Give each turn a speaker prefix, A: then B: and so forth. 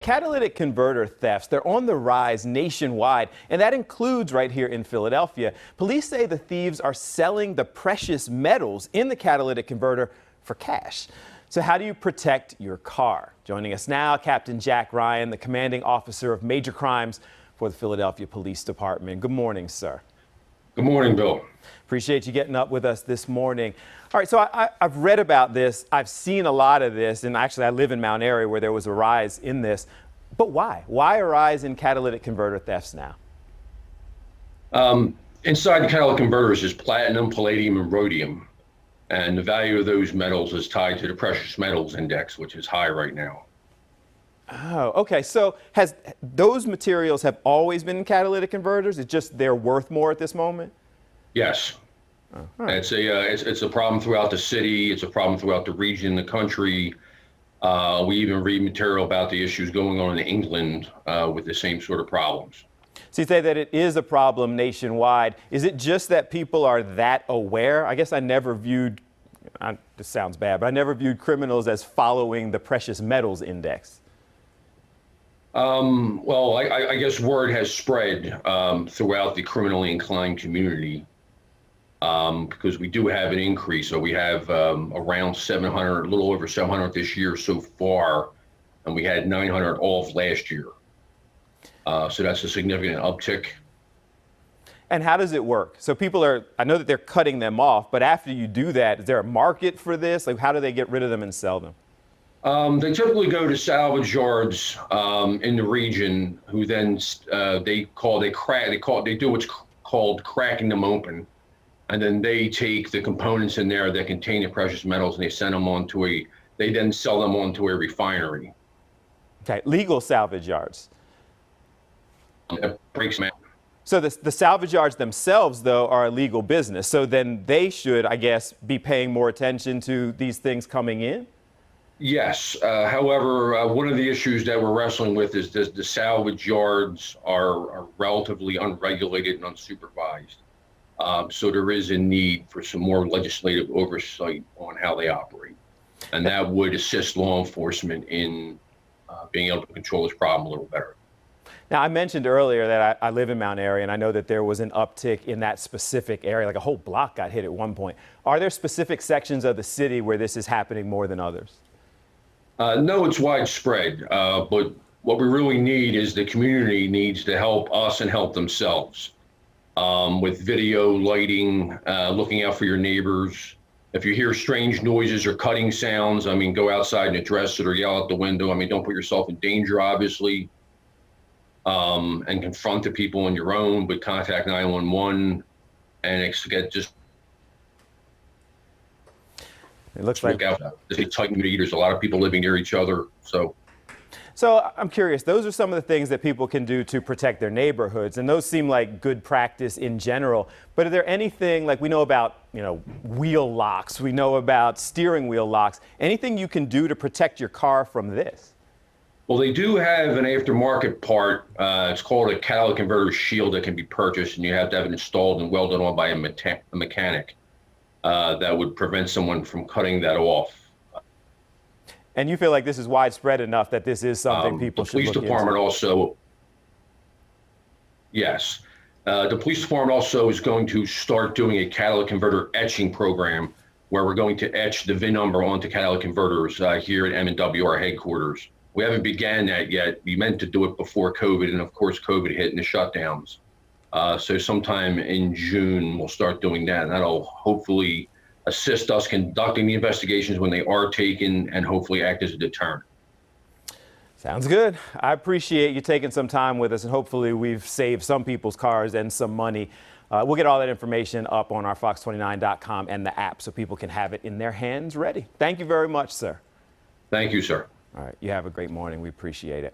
A: catalytic converter thefts, they're on the rise nationwide, and that includes right here in Philadelphia. Police say the thieves are selling the precious metals in the catalytic converter for cash. So how do you protect your car? Joining us now, Captain Jack Ryan, the commanding officer of major crimes for the Philadelphia Police Department. Good morning, sir.
B: Good morning, Bill.
A: Appreciate you getting up with us this morning. All right, so I've read about this. I've seen a lot of this, and actually I live in Mount Airy where there was a rise in this. But why? Why a rise in catalytic converter thefts now?
B: Inside the catalytic converters is platinum, palladium, and rhodium. And the value of those metals is tied to the precious metals index, which is high right now.
A: Oh, okay. So has those materials have always been in catalytic converters? It's just they're worth more at this moment?
B: Yes.
A: Oh, right.
B: It's a problem throughout the city. It's a problem throughout the region, the country. We even read material about the issues going on in England with the same sort of problems.
A: So you say that it is a problem nationwide. Is it just that people are that aware? I guess I never viewed, this sounds bad, but I never viewed criminals as following the precious metals index.
B: Well, I guess word has spread throughout the criminally inclined community because we do have an increase. So we have around 700, a little over 700 this year so far, and we had 900 all of last year. So that's a significant uptick.
A: And how does it work? So people are, I know that they're cutting them off, but after you do that, is there a market for this? Like, how do they get rid of them and sell them?
B: They typically go to salvage yards in the region, who then they do what's called cracking them open, and then they take the components in there that contain the precious metals and they send them on to they then sell them on to a refinery.
A: Okay, legal salvage yards.
B: That breaks them out.
A: So the salvage yards themselves, though, are a legal business. So then they should, I guess, be paying more attention to these things coming in?
B: Yes. However, one of the issues that we're wrestling with is the salvage yards are relatively unregulated and unsupervised. So there is a need for some more legislative oversight on how they operate. And that would assist law enforcement in being able to control this problem a little better.
A: Now, I mentioned earlier that I live in Mount Airy, and I know that there was an uptick in that specific area, like a whole block got hit at one point. Are there specific sections of the city where this is happening more than others?
B: No, it's widespread, but what we really need is the community needs to help us and help themselves with video, lighting, looking out for your neighbors. If you hear strange noises or cutting sounds, I mean, go outside and address it or yell out the window. I mean, don't put yourself in danger, obviously. And confront the people on your own, but contact 911 and get just.
A: It looks like
B: there's a tight community. There's a lot of people living near each other. So
A: I'm curious, those are some of the things that people can do to protect their neighborhoods, and those seem like good practice in general. But are there anything, like we know about, wheel locks, we know about steering wheel locks, anything you can do to protect your car from this?
B: Well, they do have an aftermarket part. It's called a catalytic converter shield that can be purchased, and you have to have it installed and welded on by a mechanic that would prevent someone from cutting that off.
A: And you feel like this is widespread enough that this is something people should look into?
B: The police department also, yes. The police department also is going to start doing a catalytic converter etching program where we're going to etch the VIN number onto catalytic converters here at M&W, our headquarters. We haven't began that yet. We meant to do it before COVID, and of course, COVID hit and the shutdowns. So sometime in June, we'll start doing that, and that'll hopefully assist us conducting the investigations when they are taken and hopefully act as a deterrent.
A: Sounds good. I appreciate you taking some time with us, and hopefully we've saved some people's cars and some money. We'll get all that information up on our fox29.com and the app so people can have it in their hands ready. Thank you very much, sir.
B: Thank you, sir.
A: All right. You have a great morning. We appreciate it.